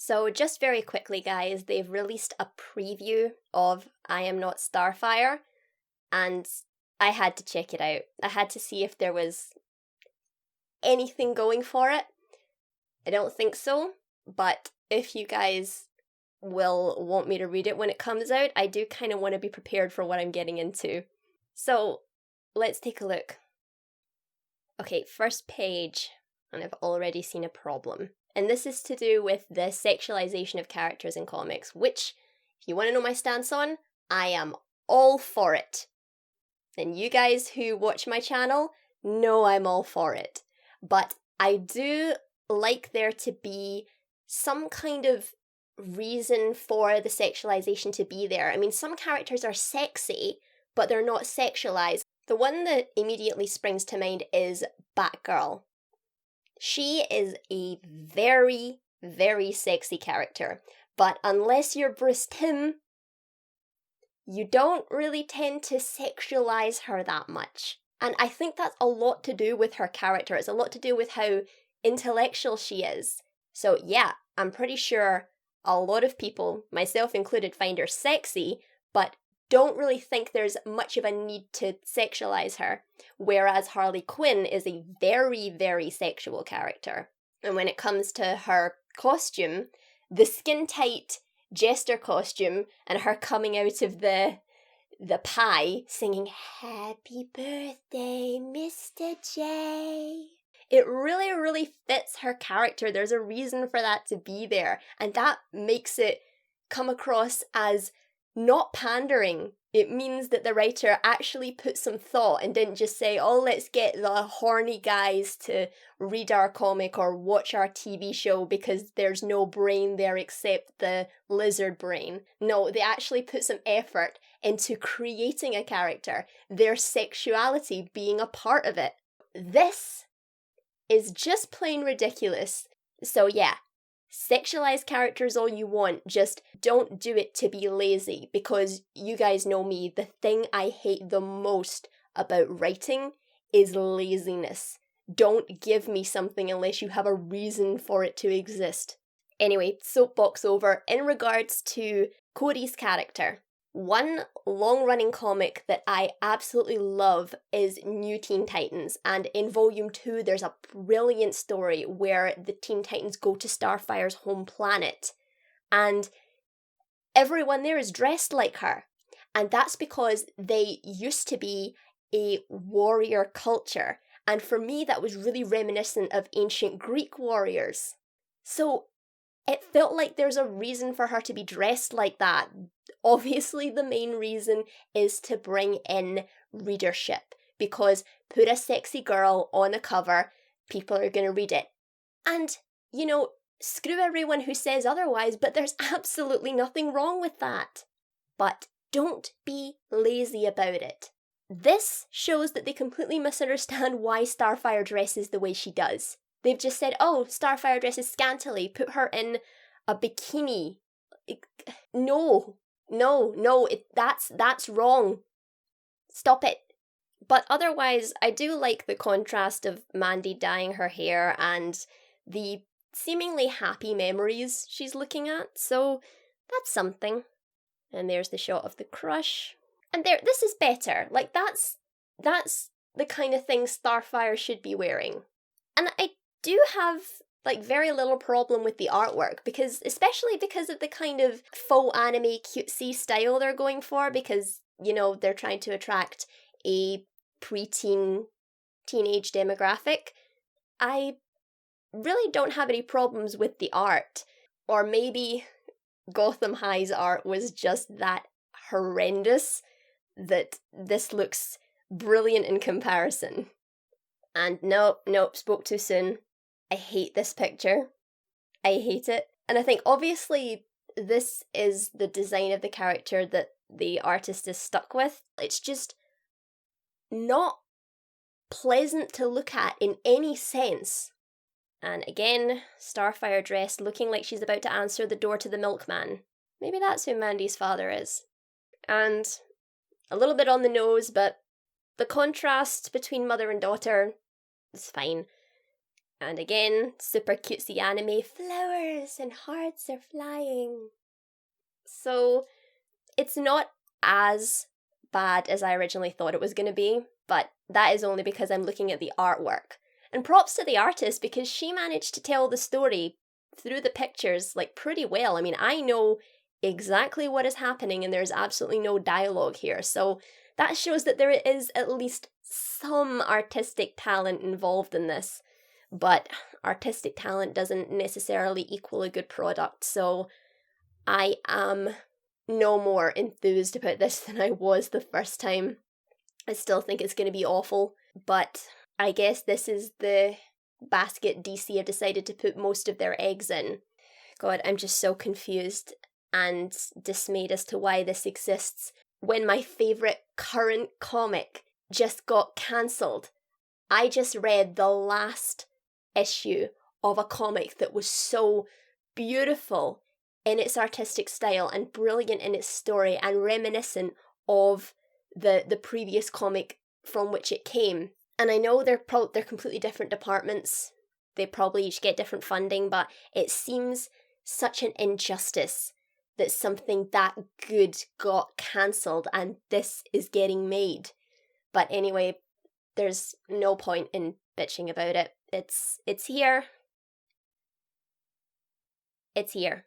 So just very quickly, guys, they've released a preview of I Am Not Starfire, and I had to check it out. I had to see if there was anything going for it. I don't think so, but if you guys will want me to read it when it comes out, I do kind of want to be prepared for what I'm getting into. So, let's take a look. Okay, first page, and I've already seen a problem. And this is to do with the sexualization of characters in comics, which, if you want to know my stance on, I am all for it. And you guys who watch my channel know I'm all for it. But I do like there to be some kind of reason for the sexualization to be there. I mean, some characters are sexy, but they're not sexualized. The one that immediately springs to mind is Batgirl. She is a very, very sexy character, but unless you're Bruce Timm, you don't really tend to sexualize her that much. And I think that's a lot to do with her character. It's a lot to do with how intellectual she is. So yeah, I'm pretty sure a lot of people, myself included, find her sexy, but don't really think there's much of a need to sexualize her, whereas Harley Quinn is a very, very sexual character. And when it comes to her costume, the skin-tight jester costume and her coming out of the pie singing "Happy Birthday, Mr. J." It really, really fits her character. There's a reason for that to be there, and that makes it come across as not pandering. It means that the writer actually put some thought and didn't just say, oh, let's get the horny guys to read our comic or watch our TV show because there's no brain there except the lizard brain. No, they actually put some effort into creating a character, their sexuality being a part of it. This is just plain ridiculous. So yeah, sexualize characters all you want, just don't do it to be lazy, because you guys know me, the thing I hate the most about writing is laziness. Don't give me something unless you have a reason for it to exist. Anyway, soapbox over. In regards to Cody's character, one long-running comic that I absolutely love is New Teen Titans, and in Volume 2 there's a brilliant story where the Teen Titans go to Starfire's home planet, and everyone there is dressed like her, and that's because they used to be a warrior culture, and for me that was really reminiscent of ancient Greek warriors. So it felt like there's a reason for her to be dressed like that. Obviously, the main reason is to bring in readership, because put a sexy girl on a cover, people are going to read it. And, you know, screw everyone who says otherwise, but there's absolutely nothing wrong with that. But don't be lazy about it. This shows that they completely misunderstand why Starfire dresses the way she does. They've just said, oh, Starfire dresses scantily, put her in a bikini. No, that's wrong. Stop it. But otherwise, I do like the contrast of Mandy dyeing her hair and the seemingly happy memories she's looking at, so that's something. And there's the shot of the crush. And this is better. Like, that's the kind of thing Starfire should be wearing. And I do have like very little problem with the artwork, especially because of the kind of faux anime cutesy style they're going for, because, you know, they're trying to attract a preteen teenage demographic. I really don't have any problems with the art. Or maybe Gotham High's art was just that horrendous that this looks brilliant in comparison. And nope, spoke too soon. I hate this picture. I hate it. And I think obviously this is the design of the character that the artist is stuck with. It's just not pleasant to look at in any sense. And again, Starfire dressed looking like she's about to answer the door to the milkman. Maybe that's who Mandy's father is. And a little bit on the nose, but the contrast between mother and daughter is fine. And again, super cutesy anime, flowers and hearts are flying. So it's not as bad as I originally thought it was going to be, but that is only because I'm looking at the artwork. And props to the artist, because she managed to tell the story through the pictures like pretty well. I mean, I know exactly what is happening and there's absolutely no dialogue here. So that shows that there is at least some artistic talent involved in this. But artistic talent doesn't necessarily equal a good product. So I am no more enthused about this than I was the first time. I still think it's going to be awful, but I guess this is the basket DC have decided to put most of their eggs in. God, I'm just so confused and dismayed as to why this exists when my favourite current comic just got cancelled. I just read the last issue of a comic that was so beautiful in its artistic style and brilliant in its story and reminiscent of the previous comic from which it came. And I know they're completely different departments. They probably each get different funding, but it seems such an injustice that something that good got cancelled and this is getting made. But anyway, there's no point in bitching about it. It's here. It's here.